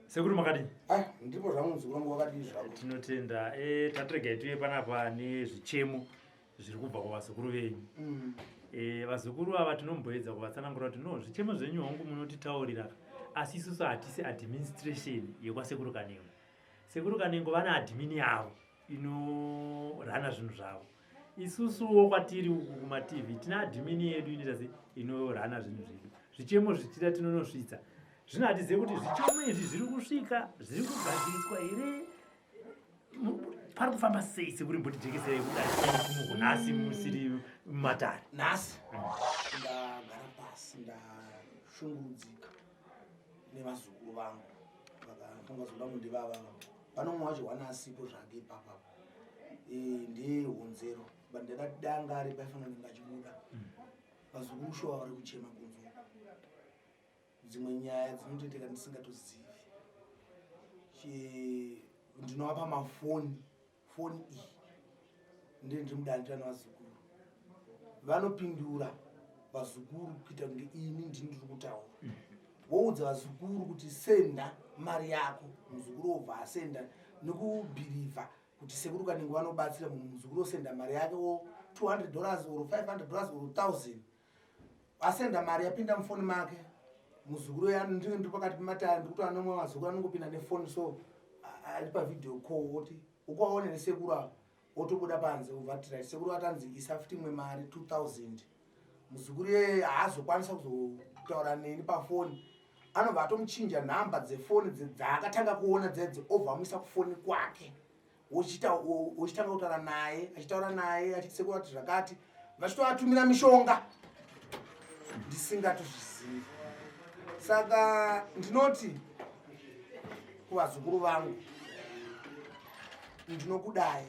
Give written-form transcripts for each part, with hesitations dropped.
Sekuru makadi. Ndipo zvangu nzikurangu wakadi zvangu. Tinotenda tatirega tuye panapa nezvichemo zviri kubva kuvazukuru venyu. Vazukuru ava tinomboedza kuvatsanangura kuti no zvichemo zvenyu hongu munotitaurira asi isusu hatisi administration yekwasekuru Kanengo. Sekuru Kanengo vana admin yavo inorana zvinhu zvavo. Isusuwo kwatiri uku kumaTV tina admin yedu inorana zvinhu zvedu. Zvichemo zvichida tinonosvitsa. Zvinatize kuti zvichemo izvi zviri kusvika, zviri kugadziriswa here, pari kufamba sei Sekuru mbotijekesere kudai nhasi musiri mumatare. Nhasi ndagara pasi ndashungurudzika nevazukuru vangu vakafunga zoda kundivava pano mumwe wacho wanasipo zvake ipapa ndiye honzero bandakadanga ari paifanira ngachibuda vazukuru shova vari kuchema kunzo dzimwe nyaya dzinotoiteka ndisingatozivi ndinovapa mafoni iyi ndiye ndimudandira nevazukuru vanopindura vazukuru kuita kunge ini ndini ndiri kutaura voudza vazukuru kuti senda mari yako muzukuru obva asenda nekubhirivha kuti Sekuru Kanengo vanobatsira munhu muzukuru osenda mari yake $200 or $500 or $1000 asenda mari yapinda mufoni make muzukuru yani ndiri pakati pematare ndikuti anomwe mazukuru anongopinda nefoni so ari pavidheo call oti ukwaonere Sekuru avo otobuda panze ubva Sekuru atanzi isa futi imwe mari 2000 muzukuru yeye haazokwanisa kuzotaura neni pafoni anobva atomuchinja nhamba dzefoni dzaakatanga kuona dzedze obva amuisa kufoni kwake ochitanga kutaura naye achitaura naye achiti Sekuru ati zvakati vachitovatumira mishonga ndisingatozvizivi. Saka ndinoti kuvazukuru vangu ndinokudai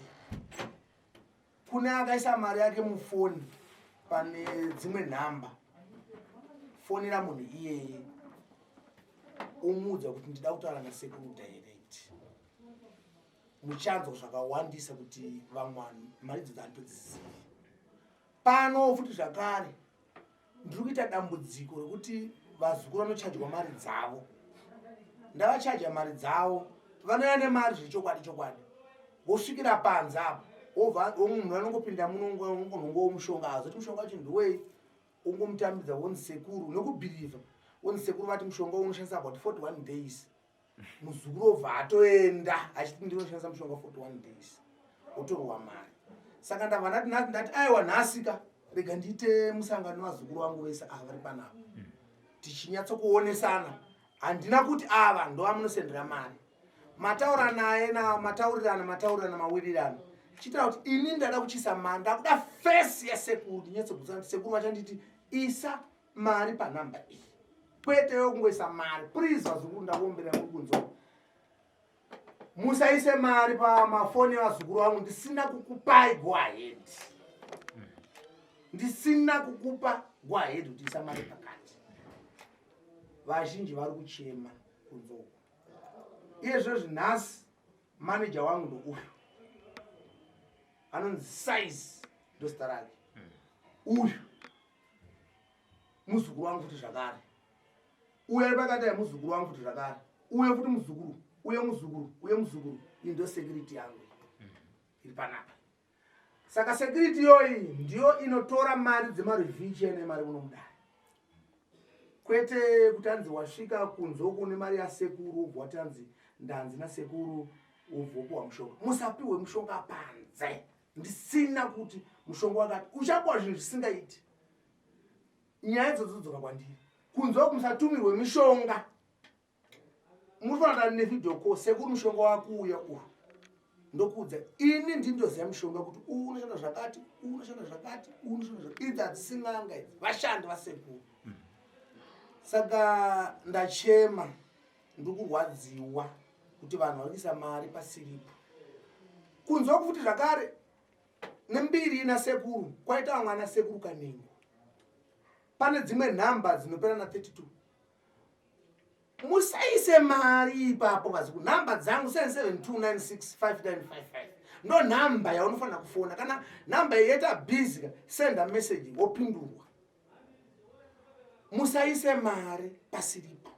kune akaisa mari yake mufoni pane dzimwe nhamba fonera munhu iyeye umuudza kuti ndida kutaura naSekuru direct muchanzo zvakawandisa kuti vamwe mari idzo dzanitodzizivi pano futi zvakare ndiri kuita dambudziko rekuti vazukuru vanochajwa mari dzavo ndavachaja mari dzavo vanoya nemari zvechokwadi vosvikira panze apo munhu anongopinda munongonhongo womushonga azoti mushonga wacho ndiwei ungomutambidza wonzi Sekuru nekubhirivha wonzi Sekuru vati mushonga unoshandisa about 41 days muzukuru obva atoenda achiti ndinoshandisa mushonga 41 days otorwa mari. Saka ndabva ndati aiwa nhasika rega ndiite musangano wavazukuru vangu vese ava vari panapa tichinyatsokuonesana handina kuti ava ndovamunosendera mari mataura naye mataurirana mawirirano chitaura kuti ini ndada kuchisa mari ndakuda fesi yaSekuru ndinyatsogutsa kuti Sekuru vachanditi isa mari panhamba iyi kwete yokungoisa mari please vazukuru ndakuombera kunzo musaise mari pamafoni evazukuru vangu ndisina kukupai go ahead ndisina kukupa go ahead kuti isa mari pakati vazhinji vari kuchema kunzoko iyezvo zvinhasi manager wangu ndouyu anonzi size ndosita rake uyu muzukuru wangu futi zvakare uyu ari pakati yemuzukuru wangu futi zvakare uye futi muzukuru uye muzukuru iyi ndo security yangu iri panapa. Saka security yoyi ndiyo inotora mari dzemarevhichi ene mari munomudai kwete kutanzi wasvika kunzoko nemari yaSekuru ubva watanzi ndanzi naSekuru ubva kuwa mushonga musapiwe mushonga panze ndisina kuti mushonga wakati uchapuwa zvinhu zvisingaiti nyaya idzodzo dzoka kwandiri kunzoko musatumirwe mishonga murifanana nevidheo call Sekuru mushonga wakuuya uyu ndokuudza ini ndindoziva mushonga kuti unoshanda zvakati unoshanda zvakati unoshanda zvakati idzi hadzisinganga idzi vashandi vaSekuru. Saka ndachema ndikurwadziwa kuti vanhu varikuisa mari pasiripo kunzwa kuti zvakare Mbiri na Sekuru kwaita mwana Sekuru Kanengo. Pane dzimwe namba dzinopera na 32. Musaise mari ipapo Vazukuru. Namba dzangu 77296555. Ndo namba yaunofana kufona. Kana namba yeta busy send a message wopindurwa. Musaise mari pasiripo.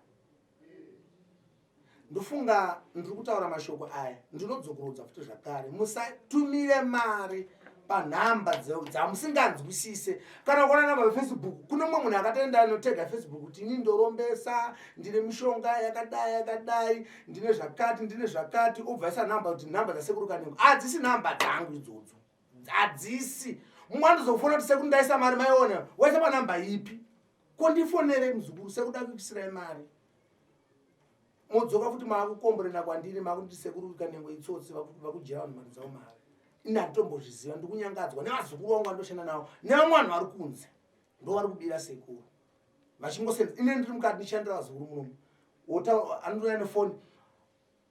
Ndofunga ndiri kutaura mashoko aya ndinodzokorodza futi zvakare. Musatumire mari panhamba dzamusinganzwisise. Kana kuona namba paFacebook kuno mumwe munhu akatoenda anotega Facebook kuti ini ndorombesa ndine mishonga yakadai ndine zvakati obvisa namba kuti namba dzaSekuru Kanengo adzisi namba dzangu idzodzo. Adzisi. Mumwe andozofona kuti Sekuru ndaisa mari maiona waisa panamba ipi kondifonere muzukuru Sekuru dakuisira mari. Modzoka futi maakukomborera kwandiri makuti Sekuru Kanengo itsotsi vakujera vanhu mari dzavo mari. Ndatombozviziva ndikunyangadzwa nevazukuru vangu vandoshanda navo nevamwe vanhu vari kunze ndo vari kubira Sekuru vachingosenza. Ine ndiri mukati ndichishandira vazukuru munomu anotoya nefoni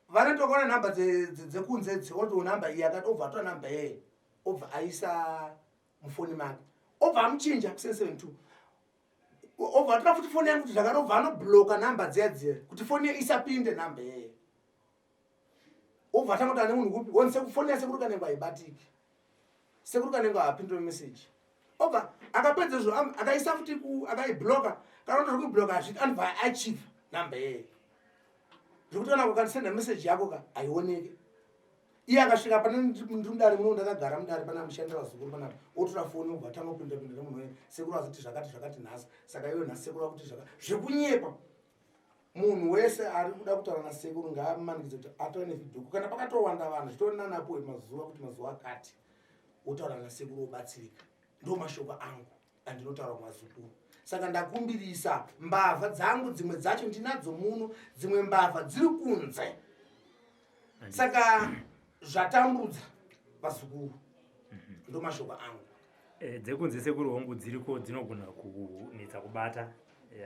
vanotokona namba dzekunze dzeoto namba iyi akati obva atora namba yeye obva aisa mufoni make obva amuchinja ku772 obva atora futi foni yangu kuti zvakati obva anobloka namba dziya kuti foni isapinde namba yeye obva atangoti ane munhu kupi wonse kufoni yaSekuru Kanengo haibatiki. Sekuru Kanengo haapindure message. Obva akapedza izvo akaisa futi akaibloka. Kana kuti kuibloka asviti anobva achiva namba yeye. Zvekuti kana ukasenda message yako ka haioneki. Iye akasvika pane ndiri mudare muno ndakagara mudare pana mushandira vazukuru pana otora foni obva atanga kupinda munhu weye Sekuru azoti zvakati nhasi. Saka iwe nhasi Sekuru akuti zvakati zvekunyepa. Munhu wese ari kuda kutaura naSekuru ngaamanikidze kuti atore nevidhoko. Kana pakatowanda vanhu zvitorina napo mazuva kuti mazuva akati otaura naSekuru obatsirika. Ndo mashoko angu andinotaura kumazukuru. Saka ndakumbirisa mbavha dzangu dzimwe dzacho ndinadzo muno dzimwe mbavha dziri kunze. Saka zvatambudza vazukuru. Ndo mashoko angu. Dzekunze Sekuru hongu dziriko dzinogona kunetsa kubata.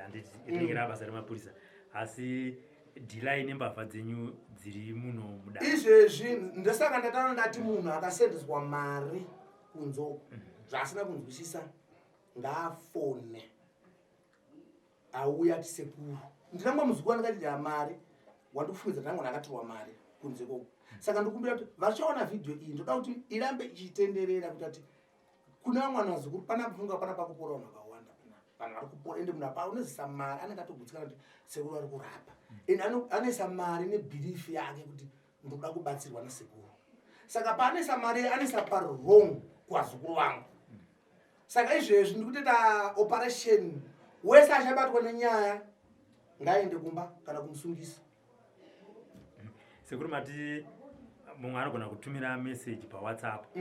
Handiti itingera basa remapurisa. Asi delay nembavha dzenyu dziri muno mudare. Izvezvi ndosaka ndataura ndati munhu akasendeswa mari kunzo zvaasina kunzwisisa ngaafone auya ati Sekuru ndinangwa muzukuru ndakati mari wandikufungidza ndangwa akatorwa mari kunze koko. Saka ndikumbira kuti vachaona video iyi ndoda kuti irambe ichitenderera kuti ati kuna mwana wazukuru pana kufunga pana pakupora vanhu vakawanda vanhu vari kupora ende munhu apa unozisa mari anenge atogutsikana kuti Sekuru ari kurapa ende anoisa mari nebhirifi yake kuti ndoda kubatsirwa naSekuru. Saka paanoisa mari anoisa parwrong kuvazukuru vangu. Saka izvezvi ndikutoita operation wese achabatwa nenyaya ngaende kumba kana kumusungisa. Sekuru mati mumwe anogona kutumira message paWhatsApp.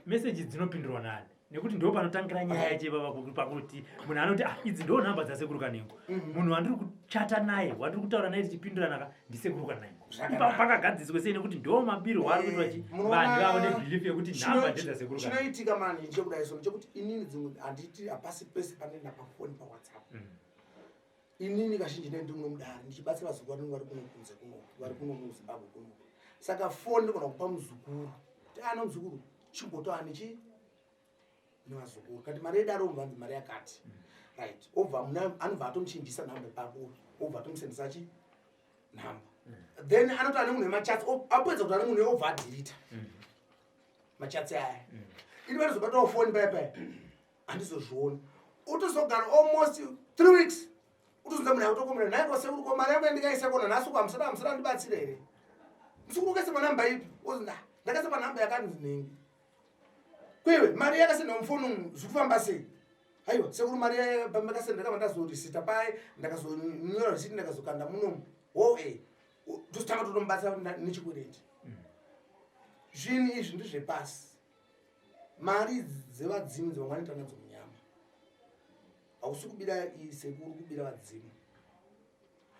Message dzinopindurwa nani? Nekuti ndo panotangira nyaya yacho pakuti munhu anoti idzi ndo namba dzaSekuru Kanengo. Munhu wandiri kuchata naye wandiri kutaura naye tichipindurana ndiSekuru Kanengo. Pakagadziswe sei nekuti ndo mabiro vari kuti vanhu vaone belief yekuti namba ndedzaSekuru Kanengo. Chinoitika mani chekudai sono chekuti inini dzimwe handiti hapasi pese panoenda pafoni paWhatsApp. Inini kazhinji ndiri muno mudare ndichibatsira vazukuru vari kuno kunze kuno vari kuno muZimbabwe kuno. Saka foni ndogona kupa muzukuru kuti ana muzukuru chimbotaura nechi nevazukuru kati mari yedu aromva nzi mari yakati right obva anobva atomuchinjisa namba ipapo obva atomusendesa chi namba then anoti ane munhu wemachats apedza kuti ane munhu obva adhirita machats aya ini vanozobatawo foni paya handizozvioni utozogara almost 3 weeks utozonza munhu autokomera naye kwaSekuru ko mari yangu yandikaisa kona nhasi kwamusada ndibatsira here muzukuru ukaisa panamba ipi ozi ndakaisa panamba yakanzi nhingi kwewe mari yakasenda mufoni zvikufamba sei. Haiwa Sekuru mari pamakasenda kama ndazorisita pai ndakazonyora risiti ndakazokanda munomu tositanga totombatsira nechikwereti. Zvinhu izvi ndizvepasi. Mari dzevadzimu dzevangwanita nadzo munyama hausi kubira Sekuru kubira vadzimu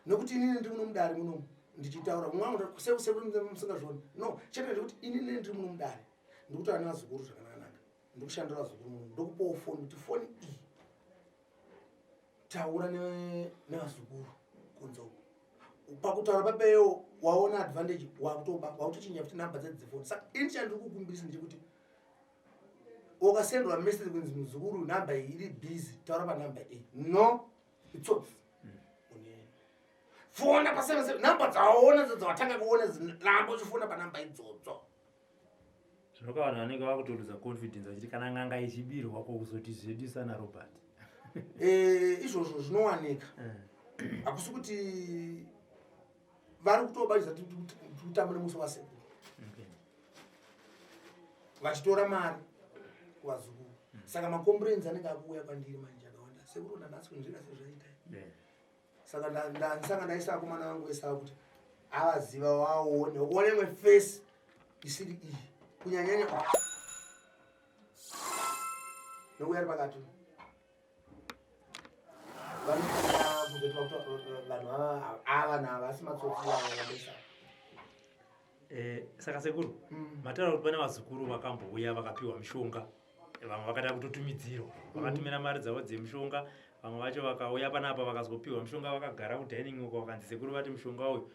nokuti inini ndiri muno mudare munomu ndichitaura mumwe Sekuru musingazvioni no chete ndekuti inini ndiri muno mudare ndikutaura nevazukuru zvakanaka ndikushandira vazukuru muno ndokupawo foni kuti foni iyi taura nevazukuru kunzo pakutaura papeyo waona advantage wakutochinja kuti namba dzedzi foni. Saka ini chandiri kukumbirisa ndechekuti ukasendwa message kunzi muzukuru number iri busy taura pa number A no it's off fona pa 77 number dzaona dzawatanga kuona lambo chifona pa number idzodzo zvinoka vanhu vanenge vakutodza confidence vachiti kana nganga ichibirwa kwakuzoti zvedisana Robert izvozvo zvinowanika akusi kuti vari kutobatidza tikutamba nemusi wasekuru vachitora mari kuvazukuru saka makomburenzi anenge akuuya kwandiri manje akawanda sekuru nanhasi kunzvina sezvaita saka ndaisa akomana vangu vese ava kuti avaziva waone uonemwe face isiri iyi kunyanyanya nouya ari pakati vanhu ava navasi matsotsi vaendesa saka sekuru mataura kuti pane vazukuru vakambouya vakapiwa mishonga vamwe vakada kutotumidzirwa vakatumira mari dzavo dzemishonga vamwe vacho vakauya panapa vakazopiwa mishonga vakagara kudining uko vakanzi sekuru vati mishonga uyu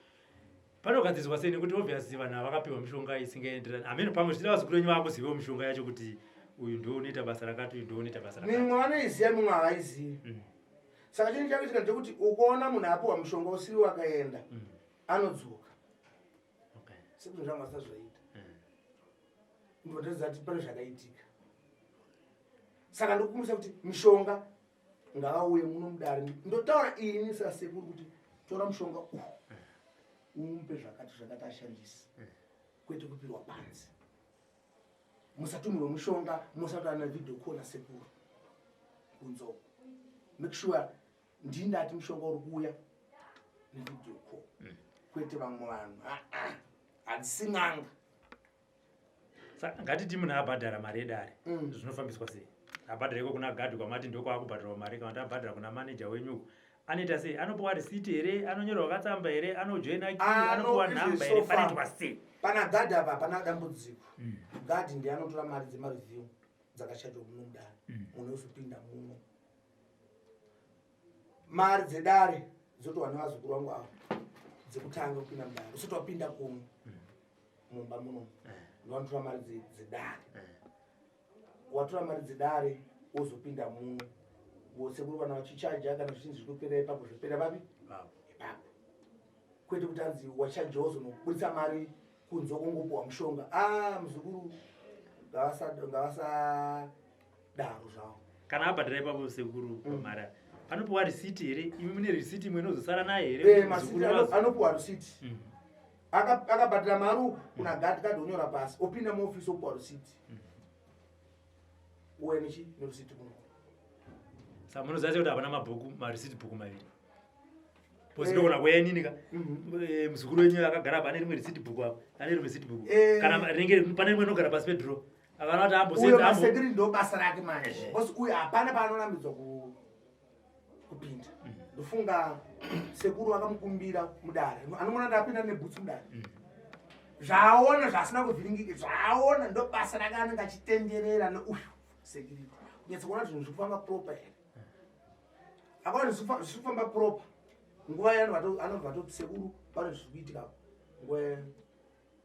panogadziswa sei nekuti obviously vanhu vakapiwa mishonga isingaenderani amene pamwe zvichida vazukuru venyu vakuzivawo mishonga yacho kuti uyu ndo unoita basa rakati uyu ndo unoita basa rakati mimwe vanoiziva mimwe havaizivi saka chinhu chakuitika ndechekuti ukaona munhu apiwa mushonga usiri wakaenda anodzoka sekuru zvangu vasina zvaita ndotedza kuti pane zvakaitika saka ndikukumbisa kuti mishonga ngavauye muno mudare ndotaura ini sasekuru kuti tora mushonga umupe zvakati ashandisa kwete kupirwa panzi musatumirwe mushonga musataura navidhio call nasekuru kunzoko make sure ndindati mushonga uri kuuya nevidhio call kwete vamwe vanhu hadzisi n'anga saka ngatiti munhu abhadhara mari edare zvinofambiswa sei abhadhara iko kuna gadhi kwamati ndokwakubhadharwa mari kana kuti abhadhara kuna maneja wenyu anoita sei anopiwa risiti here anonyorwa katsamba here anojoina kiu anopiwa nhamba here panoitwa sei pana gadhi apa pana dambudziko gadhi ndiye anotora mari dzemareview dzakashadwa muno mudare munhu uzopinda muno mari dzedare dzotowa nevazukuru vangu avo dzekutanga kupinda mudare usati wapinda kumwe mumba muno ndovanotora mari dzedare watora mari dzedare wozopinda muno sekuru kana vachichaja kana zvichinzi zviri kupera ipapo zvopera papi ipapo kwete kuti anzi wachaja wozonobudisa mari kunze kongopiwa mushonga muzukuru ngavasadaro zvavo kana abhadhara ipapo sekuru mari anopiwa risiti here imi mune risiti imwe inozosara naye here anopiwa risiti akabhadhara mari uku kuna gadhi kadhi onyora pasi opinda muofisi opiwa risiti uye nechi nerisiti muno saka munoziva kuti hapana mabhuku marisiti bhuku maviri pozidogona kweyaininika muzukuru wenyu akagara apa ane rimwe risiti bhuku apo ane rimwe risiti bhuku kana rinenge pane rimwe inogara pasi pedro akana kuti ambosekiri ndo basa rake manje bcause uyu hapana paanorambidzwa kupinda ndofunga sekuru akamukumbira mudare anomona ndapinda nebhutsi mudare zvaona zvasina kuvhiringika zvaona ndo basa rake anenge achitenderera neuyu sekiriti kunyatsa kuona zvinhu zvikufamba proper here akaona zvikufamba proper nguva yano anobva atoti sekuru pane zviri kuitika nguva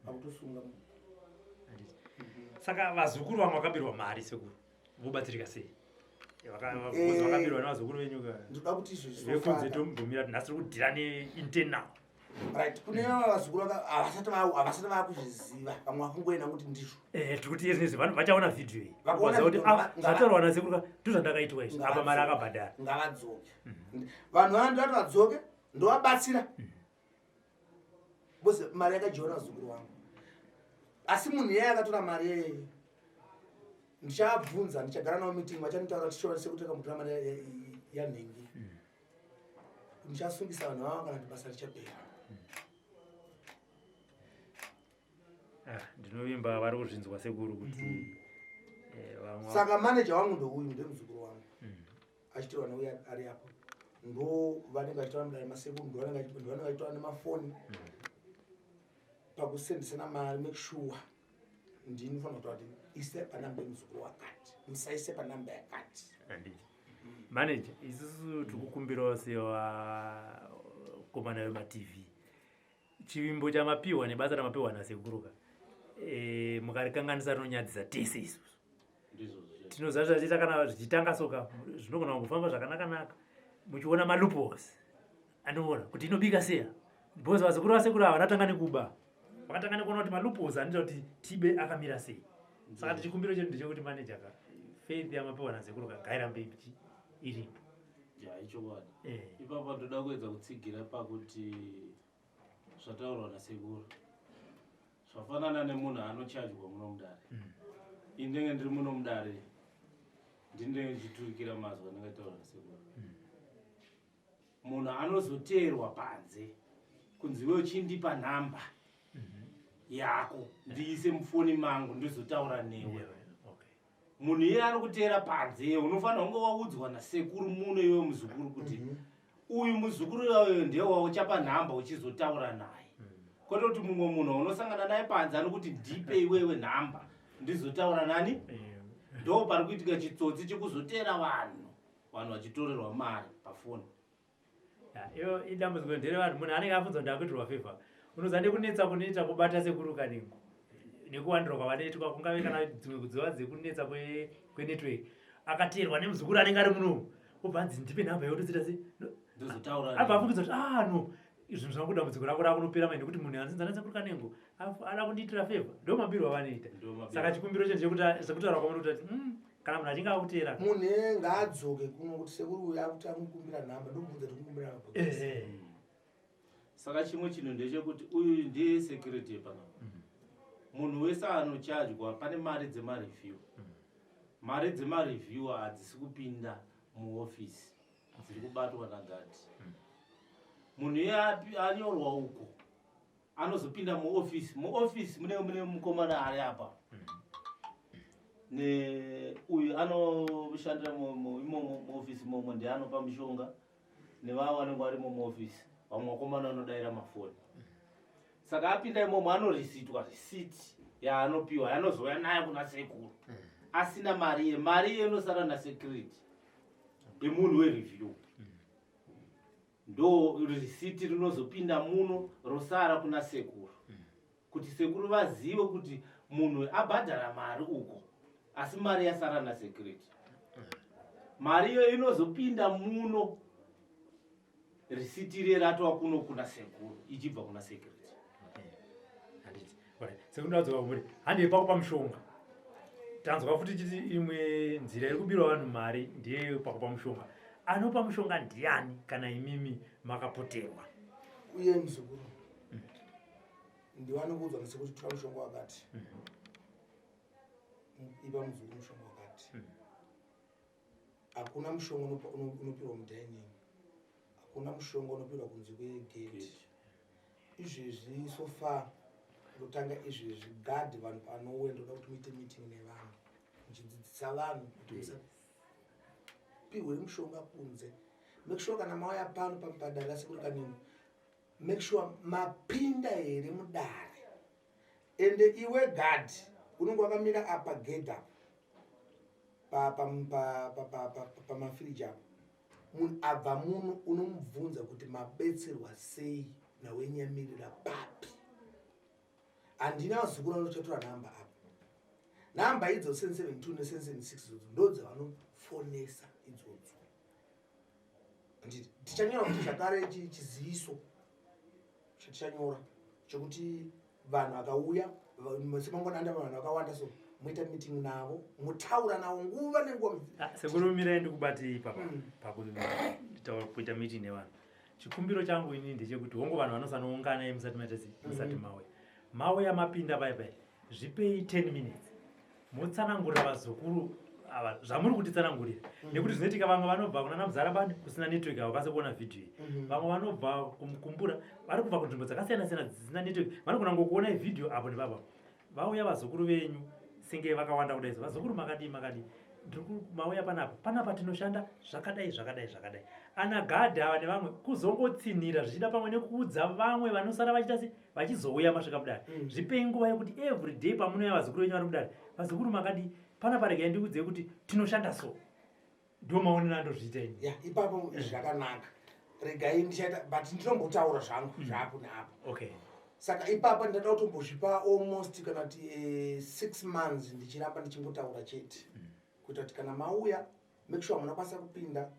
akutosunga saka vazukuru vamwe vakabirwa mari sekuru vobatsirika sei vakabirwa nevazukuru venyu ndoda kuti izvezvekunze tombomira nhasi tiri kudhira neinternal right kune vazukuru havasati vakuzviziva vamwe vakungoenda kuti ndizvo tiri kuti izvezvi vanhu vachaona vhidhiyo iyi kuti zvataurwa nasekuru ndozvandakaitwa izvi apa mari akabhadhara ngavadzoke vanhu vana ndovati vadzoke ndovabatsira bcause mari yakajiona vazukuru vangu asi munhu iyeye akatora mari yeye ndichabvunza ndichagara navo meeting vachanitaura tichiona sekuti akamutora mari yanhengi ndichasungisa vanhu vavo kana kuti basa richapera ndinovimba vari kuzvinzwa sekuru kuti saka maneja wangu ndouyu ndemuzukuru wangu achitirwa neuya ari apo ndo vanenge vachitora mudare masekuru ndo vanenge vachitora nemafoni pakusendesana mari make sure ndinofanira kutaura kuti ise panamba yemuzukuru wakati musaise panamba yakati maneja isusu tikukumbirawo sevakomana vematv chivimbo chamapiwa nebasa ramapiwa nasekuruka mukarikanganisa rinonyadzisa tese isusu tinozarira zita kana zvichitanga soka zvinogona kufamba zvakanaka muchiona malupos anoona kuti inobika seya because vazukuru vasekuru ava vanatanga nekuba vakatanga nekuona kuti malupos anoita kuti tibe akamira sei saka tichikumbiro chedu ndechekuti manager faith yamapiwa nasekuru kagaira mberi iripo ichokwadi ipapa toda kuedza kutsigira pakuti zvataurwa nasekuru zvafanana nemunhu anochajwa muno mudare indenge ndiri muno mudare ndinenge ndichiturikira mazwa ndingataura nasekuru munhu anozoteerwa panze kunzi wewe chindipa nhamba yako ndiise mufoni mangu ndizotaura newe munhu iye anokuteera panze unofanira kunge waudzwa nasekuru muno iwe muzukuru kuti uyu muzukuru iwayo ndiye wauchapa nhamba uchizotaura naye kwete kuti mumwe munhu unosangana naye panze anokuti ndipe iwewe nhamba ndizotaura nani ndo pari kuitika chitsotsi chekuzoteera vanhu vachitorerwa mari pafoni iyo idambudziko nderevanhu munhu anenge afunzwa ndakuitirwa favor unozande kunetsa kunoita kubata sekuru Kanengo nekuwandira kwavanoitwa kungave kana dzimwe kudziva dzekunetsa kwenetwork akateerwa nemuzukuru anenge ari muno obvanzi ndipe nhamba yotozita sei abva afungidza kuti no izvi zvinokuda dambudziko rako rakunopera mai nekuti munhu anzinza nasekuru Kanengo ada kundiitira favor ndo mabiro avanoita saka chikumbiro chedu chekuti sekutaura kwamano kuti kana munhu achinge akuteera munhu ngaadzoke kuno kuti sekuru uyu akuti amukumbira nhamba ndobvunza kuti kumukumbira nhamba saka chimwe chinhu ndechekuti uyu ndiye security yepanapa munhu wese anochajwa pane mari dzemareview mari dzemareview hadzisi kupinda muofisi dziri kubatwa nagadi munhu iye anyorwa uko anozopinda muofisi mune mukomana ari apa uyu anoshandira muofisi momwe ndi anopa mishonga nevavo vanenge varimo muofisi vamwe vakomana vanodayira mafoni saka apinda imomo anorisitwa risiti yaanopiwa yanozouya nayo kuna sekuru asina mari iye inosara nasecurity yemunhu wereview ndo risiti rinozopinda muno rosara kuna sekuru kuti sekuru vazive kuti munhu abhadhara mari uko asi mari yasara nasecurity mari iyo inozopinda muno risiti ratova kuno kuna sekuru ichibva kuna security sekundadzoka kumuri handei pako pamushonga tanzwa futi chiti imwe nzira iri kubirwa vanhu mari ndiye pako pamushonga anopa mushonga ndiani kana imimi makapoterwa uye muzukuru ndiwanokuudzwa nesekuti tora mushonga wakati ipa muzukuru mushonga wakati hakuna mushonga unopirwa mudining hakuna mushonga unopirwa kunze kwegate izvezvi sofa kutanga izvezvi gadhi vanhu panouya ndoda kuti muite meeting nevanhu muchidzidzisa vanhu kuti musapirwe mushonga kunze make sure kana mauya pano pamubhadhari asekuru Kanengo make sure mapinda here mudare ende iwe gadhi unenge wakamira apa gate apa pamafiriji apo munhu abva muno unomubvunza kuti mabetserwa sei nawenyamirira papi handina vazukuru vanochatora nhamba apa nhamba idzo 772 ne776 idzodzo ndo dzavanofonesa idzodzo tichanyora kuti zvakare chiziviso chatichanyora chekuti vanhu vakauya semangwananda vanhu vakawanda so muita meeting navo mutaura navo nguva nenguva sekuru mirai ndikubatei pakuita meeting nevanhu chikumbiro changu ini ndechekuti hongu vanhu vanosanoungana musati musati mauya mapinda paipai zvipei 10 minutes mutsanangurira vazukuru ava zvamuri kutitsanangurira nekuti zvinoitika vamwe vanobva kuna namuzarabani kusina network havakasi kuona vhidhiyo vamwe vanobva kumukumbura vari kubva kunzvimbo dzakasiyana siyana dzisina network vanogona ngokuona vhidhiyo apo nepapa vauya vazukuru venyu senge vakawanda kudai vazukuru makadii mauya panapa tinoshanda zvakadai ana gadhi ava nevamwe kuzongotsinira zvichida pamwe nekuudza vamwe vanosara vachitasi vachizouya masvika mudare zvipei nguva yekuti every day pamunouya vazukuru venyu vari mudare vazukuru makadii panapa regai ndikuudzei kuti tinoshanda so ndo maonero andozviita ini ipapo zvakanaka regai ndichaita but ndinombotaura zvangu zvapo neapo okay saka ipapo ndinoda kutombozvipa almost kana kuti 6 months ndichiramba ndichingotaura chete kuita kuti kana mauya make sure munokwanisa kupinda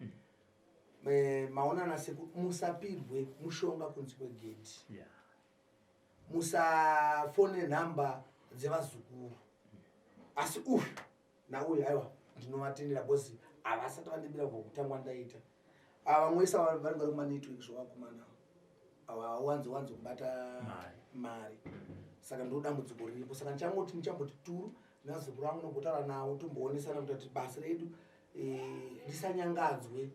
maonana Sekuru musapirwe mushonga kunze kwegedhi musafone nhamba dzevazukuru asi uyu nauyu aiwa ndinovatendera bhosi havasati vandibira kutangwa ndaita vamwesa vari vari kumanetwork zvovakumana hawanzi kubata mari saka ndo dambudziko riripo saka ndichamboti turu nazukuru vangu nogotaura navo tomboonesana kuti basa redu risanyangadzwe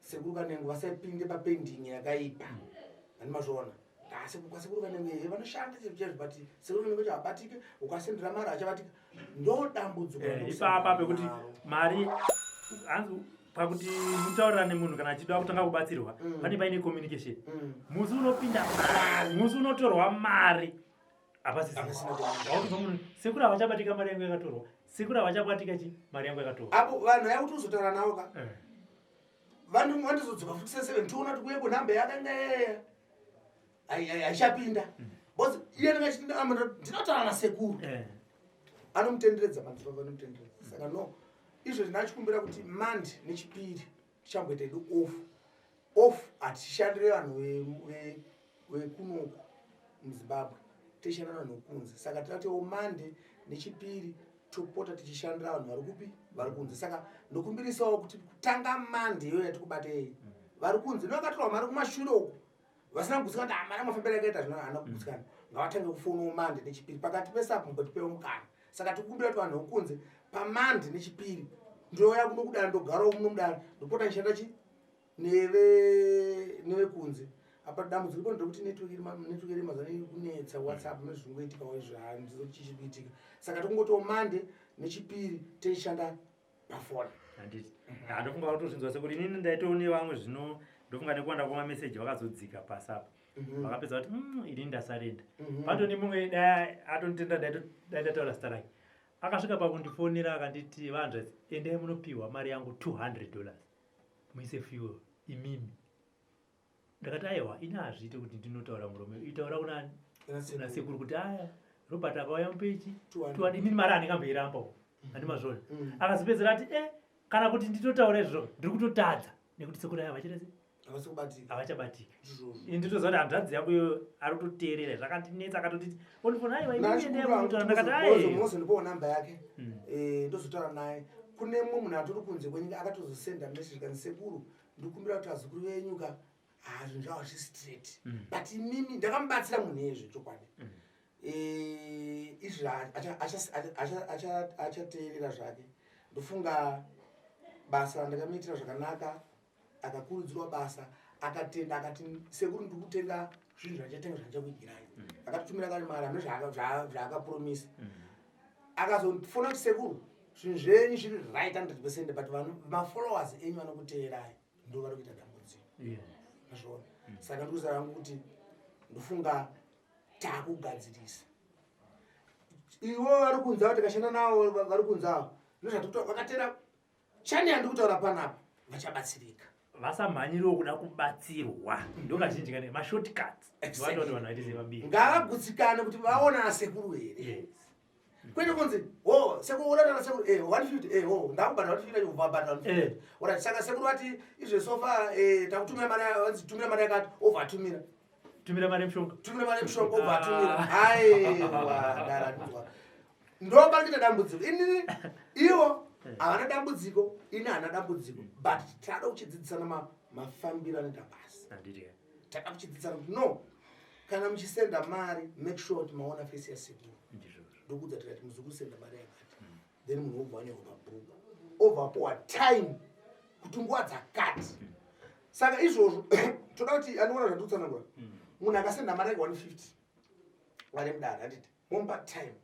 Sekuru Kanengo vasaipinde papending yakaipa andimazviona Sekuru Kanengo vanoshanda chezvo but Sekuru Kanengo chavabatike ukasendera mari achabatika ndo dambudziko ipapa pekuti mari pakuti mutaurira nemunhu kana achida kutanga kubatsirwa pane paine communication musi unopinda mari musi unotorwa mari apasisimunhu Sekuru havachabatika mari yangu yakatorwa Sekuru havachabatika chi mari yangu yakatorwa apo vanhu yakuti uzotaura navo ka vanhu vandizodzoka futi se7 tiona kuti kuye kunhamba yakanga aichapinda bcause iye ndinotaura naSekuru anomutenderedza madzibaba anomutenderedza saka no izvo ndinachikumbira kuti mandi nechipiri tichamboita edu off hatishandire vanhu vekunoko muZimbabwe tishandira vanhu vekunze saka tinatewo mande nechipiri topota tichishandira vanhu vari kupi vari kunze saka ndokumbirisawo kuti kutanga mande iyoyo yatikubatei vari kunze novakatorwa mari kumashure uko vasina kugutsikana kuti mari amafambira yakaita zvino haana kugutsikana ngavatange kufonawo mande nechipiri pakati pesapo mbotipewo mukana saka tikukumbira kuti vanhu vekunze pamande nechipiri ndoya kuno kudana ndogarawo muno mudana ndopota ndichanda chi nevekunze apa dambudziko ripo ndokuti network iri mazana kunetsa WhatsApp nezvingoitikawo izvo handizoti chichikuitika saka tokungotiwo mande nechipiri teishanda pafoni handiti ndofunga kutozvinzwa Sekuru inini ndaitoone vamwe zvino ndofunga nekuwanda kwamameseji vakazodzika pasi apa vakapedza kuti ini ndasarenda patoni mumwe atonitenda daidataura zita rake akasvika pakundifonera akanditi vanhu endai munopiwa mari yangu $200 muise fuel imimi ndakati aiwa ini hazviite kuti ndinotaura muromo itaura kunani kuna Sekuru kuti aya Robert akauya mupechi inini mari handingamboirambawo handimazvona akazopedzera ati kana kuti nditotaura izvo ndiri kutotadza nekuti Sekuru aya vachirese havachabatika nditoziva kuti hanzvadzi yangu iyo ari kutoteerera zvakandinetsa akatotiti ondifona aiwa iendemutaura ndakati aimoze ndipowo namba yake ndozotaura naye kune mumwe munhu atori kunze kwenyika akatozosenda message kani Sekuru ndikumbira kuti vazukuru venyuka zvinhu zvavo zvistraight but inini ndakamubatsira munhu yezvo chokwadi izvi achateerera zvake ndofunga basa randakamuitira zvakanaka akakurudzirwa basa akatenda akati Sekuru ndikutenga zvinhu zvachatenga zvandichakuigirai akatitumira kari mari hamene zvaakapromisa akazofona kuti Sekuru zvinhu zvenyu zviri right 100% but mafollowers enyu vanokuteerai ndo vari kuita dambudziko azvona saka ndikuziva rangu kuti ndofunga takugadzirisa ivo vari kunze avo tikashanda navo vari kunze avo vakatera chani handikutaura panapa vachabatsirika vasamhanyiriwo kuda kubatsirwa ndokazhinji kane mashortcuts vanoti vanhu vaitizevabiri ngavagutsikane kuti vaona naSekuru here kwete kunzi Sekuru uratana Sekuru 150 ndakubhadha 150 ubvabhadha 150 ora saka Sekuru ati izve sofa takutumira mari yakati ovhatumira tumira mari mushonga ovhatumira aiwa ndaranzwa ndoparikuita dambudziko inini ivo havana dambudziko ini hana dambudziko but tada kuchidzidzisana mafambiro anoita basa tada kuchidzidzisana kuti no kana muchisenda mari make sure kuti maona face yaSekuru ndokudza tikati muzukuru senda mari yakati then munhu obva anyorwa mabhuku obva apowa time kuti nguva dzakati saka izvozvo toda kuti anoona zvandikutsanangura munhu akasenda mari yake 150 vari mudare anditi momupa time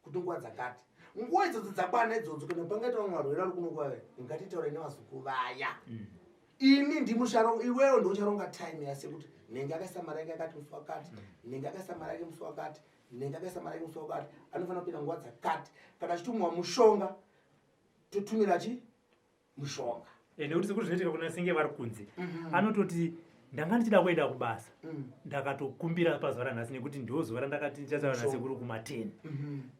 kuti nguva dzakati nguva idzodzo dzakwana idzodzo kana pangaita vamwe varwere vari kuno kwave ngatitaura nevazukuru vaya ini ndimusharo iwewo ndoucharonga time yasekuti nenge akaisa mari yake yakati musi wakati nenge akaisa mari yake musi wakati nenge akaisa mari yake musi wakati anofanira kupinda nguva dzakati kana achitumwa mushonga totumira chi mushonga nekuti Sekuru zvinoitika kuna senge vari kunze anototi ndanga ndichida kuenda kubasa ndakatokumbira pazuva ranhasi nekuti ndo zuva randakati ndichataura nasekuru kuma10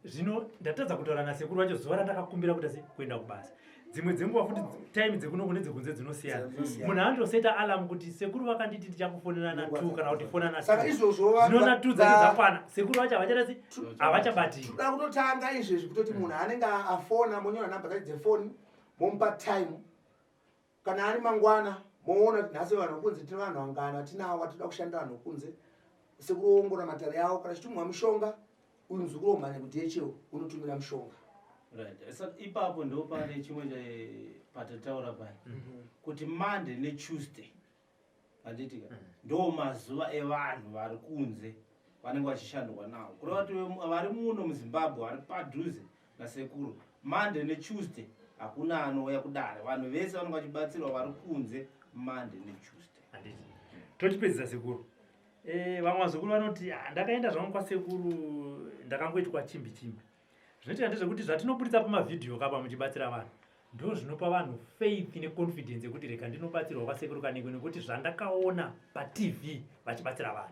zvino ndatadza kutaura nasekuru wacho zuva randakakumbira kuti asi kuenda kubasa. Dzimwe dzenguva futi time dzekunoku nedzekunze dzinosiyana. Munhu andoseta alarm kuti sekuru vakanditi tichakufonera na2 kana kuti fona na2. Saka izvozvo zvino na2 dzakwana sekuru vacho havachatasi havachabatiri. Toda kutotanga izvezvi kutoti munhu anenge afona monyora namba dzake dzefoni momupa time kana ari mangwana moona kuti nhasi vanhu kunze tine vanhu vangana tinawo vatoda kushanda vanhu kunze sekuru oongora matare avo kana chitumwa mishonga uyu muzukuru omhanya kuti yechewo unotumira mushonga. Right. So ipapo ndo pane chimwe patataura pai kuti Monday neTuesday anditika ndo mazuva evanhu vari kunze vanenge vachishandwa nawo kuroti vari muno muZimbabwe vari padhuze nasekuru Monday neTuesday hakuna anouya kudare vanhu vese vanenge vachibatsirwa vari kunze Monday neTuesday. Totipedzisa sekuru. Vamwe vazukuru vanoti ndakaenda zvangu kwasekuru ndakangoitwa chimbi. Zvinoita ndezvekuti zvatinoburitsa pamavhidhiyo kapa muchibatsira vanhu ndo zvinopa vanhu faith neconfidence yekuti reka ndinobatsirwa kwasekuru Kanengo nekuti zvandakaona paTV vachibatsira vanhu.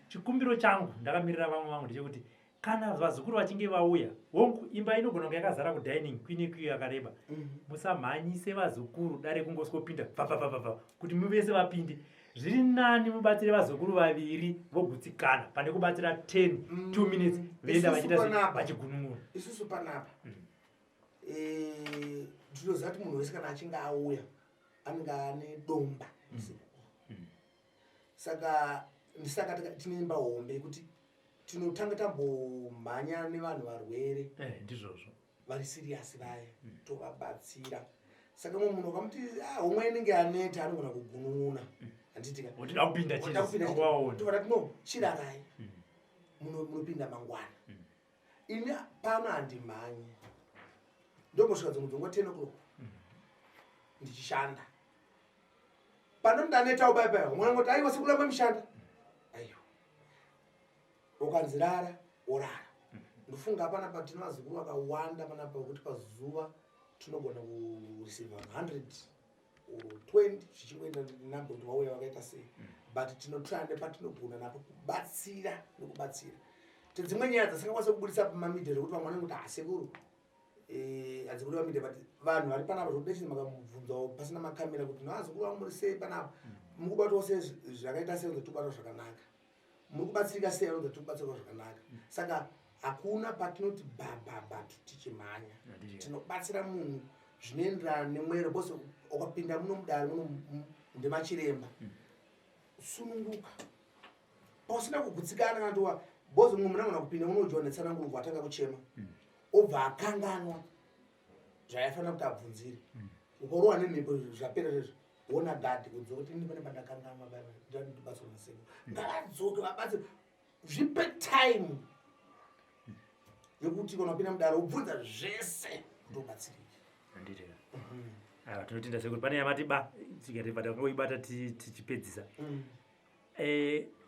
Chikumbiro changu ndakamirira vamwe vangu ndechekuti kana vazukuru vachinge vauya hongu imba inogona kunge yakazara kudining kwinekwiyo yakareba musamhanyise vazukuru dare kungoswopinda kuti muvese vapinde. Zviri nani mubatsire vazukuru vaviri vogutsikana pane kubatsira 2 minutes venda vachita vachigununura. Isusu panapa ndinoziva kuti munhu wese kana achinge auya anenge ane domba. Saka tine imba hombe kuti tinotanga tambomhanya nevanhu varwere ndizvozvo vari serious vaya tovabatsira. Saka mumwe munhu akamuti homwe inenge aneta anogona kugunun'una anditika kupinda no chirarai munopinda mangwana. Ini pano handimhanye ndombosvika dzimwe dzongo 10 o'clock ndichishanda pano ndanetawo baibai umwe angoti aiwa sekuramba mushanda aiwa ukanzirara orara. Ndofunga panapa tino vazukuru vakawanda panapa kuti pazuva tinogona kureceiva 100 or 20 zvichienda namba kuti vauya vakaita sei but tinotrande patinogona napo kubatsira nekubatsira. Dzimwe nyaya dzasingakwanisa kubudisa pamamidhia zvekuti vamwe vanenge kuti sekuru hadzikudi pamidhia but vanhu vari panapa zvokudechii makamubvunzawo pasina makamera kuti navazukuru vangu muri sei panapa muri kubatawo sei zvakaita sei kuti tobatawo zvakanaka muri kubatsirika sei kuti tobatsirwa zvakanaka. Saka hakuna patinoti baba tichimhanya tinobatsira munhu zvinoenderana nemwero bose ukapinda muno mudare muno ndemachiremba sununguka pasina kugutsikana kana towa bozi mumwe munogona kupinda munojonetsana nguruvu atanga kuchema obva akanganwa zvaifanira kuti abvunzire ukarowa nemhepo zvapera zvezvo wona gadhi kudzoka kuti ini pane pandakanganwa ndatibatsirwa nasekuru ngavadzoke vabatsire zvipe time yekuti kana upinda mudare ubvunza zvese kuti ubatsirike. Tinotenda sekuru pane yamati tikatibata tichipedzisa.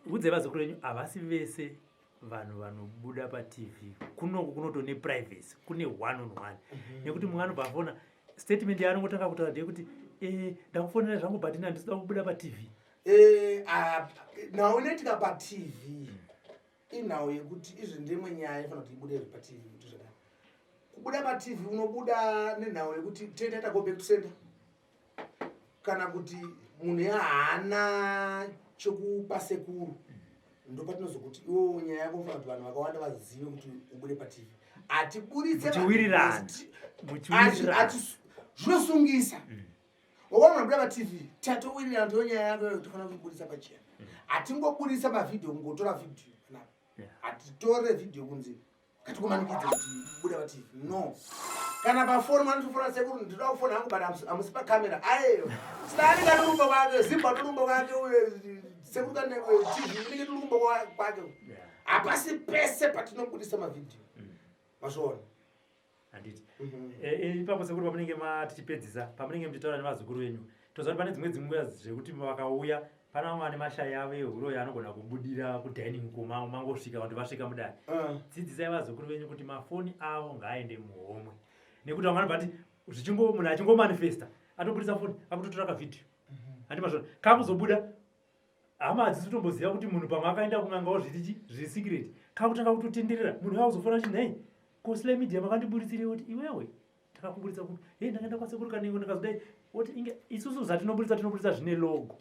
Udze vazukuru venyu havasi vese vanhu vanobuda paTV kunoku kunotone privacy kune 1-on-1 nekuti mumwe anobva afona statement yaanongotanga kutaura ndeyekuti ndakufonera zvangu but handisida kubuda paTV. Nhau inoitika paTV inhau yekuti izvi ndimwe nyaya inofanira kuti ibude paTV kuti zvadai. Kubuda paTV unobuda nenhau yekuti toenda go back to center kana kuti munhu haana chokupa sekuru ndopatinozokuti iwo nyaya yako unofanira kuti vanhu vakawanda vazive kuti ubude paTV. Hatiburitse zvinosungisa wakaona buda paTV tatowirirana ndiyo nyaya yako tofanira kuibudisa pachena. Hatingobudisa mavhidhiyo kungotora vhidhiyo hatitore vhidhiyo kunze katikumanikidze kuti buda paTV no. Kana pafoni mwanotofona sekuru ndinoda kufona hangu but hamusi pakamera ayeyo Sly ngatorumba kwake Zimba torumba kwake sekuru Kanengo TV inenge torumba kwake hapasi pese patinobudisa mavhidhiyo mazvona handiti. Ipapo sekuru pamunenge tichipedzisa pamunenge muchitaura nevazukuru venyu toziva kuti pane dzimwe zvekuti vakauya pana vamwe vane mashai avo ehuro yaanogona kubudira kudining kuma mangosvika kuti vasvika mudare. Dzidzisai vazukuru venyu kuti mafoni avo ngaaende muhomwe nekuti vamwe vanobva kuti munhu achingomanifesta atobudisa foni akutotora kavhidhiyo handi mazvona kakuzobuda hama hadzisi kutomboziva kuti munhu pamwe akaenda kungangawo zvisecret kakutanga kutotenderera munhu auzofona chi nhei kuSly Media makandiburitsire kuti iwewe takakuburitsa kuti hei ndakaenda kwasekuru Kanengo ndakazodai oti inge isusu zatinoburitsa zvine logo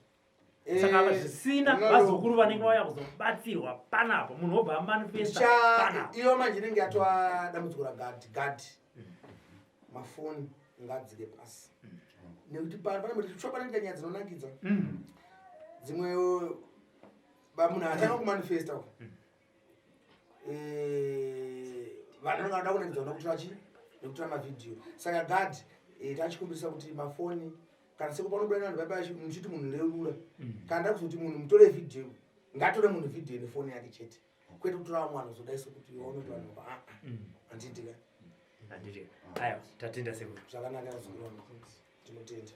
saka zvisina vazukuru vanenge vauya kuzobatsirwa panapo munhu obva amanifesta panapo iyo manje inenge yatova dambudziko ragadhi mafoni ngadzike pasi nekuti panenge nyaya dzinonakidza dzimwe munhu atanga kumanifesta vanhu vanoda kunakidza nekutora mavhidhiyo saka gadhi tachikumbirisa kuti mafoni kana seko panobuda vanhu vaipa muchiti munhu ndeurura kana ndakuzoti munhu mutore vhidhiyo ngatore munhu vhidhiyo nefoni yake chete kwete kutora mwana zodaiso kuti waonoti vanhu handiitika aya tatenda Sekuru zvakanaka yazungurana tinotenda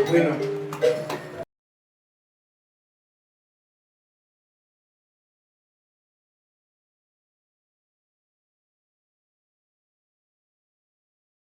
bueno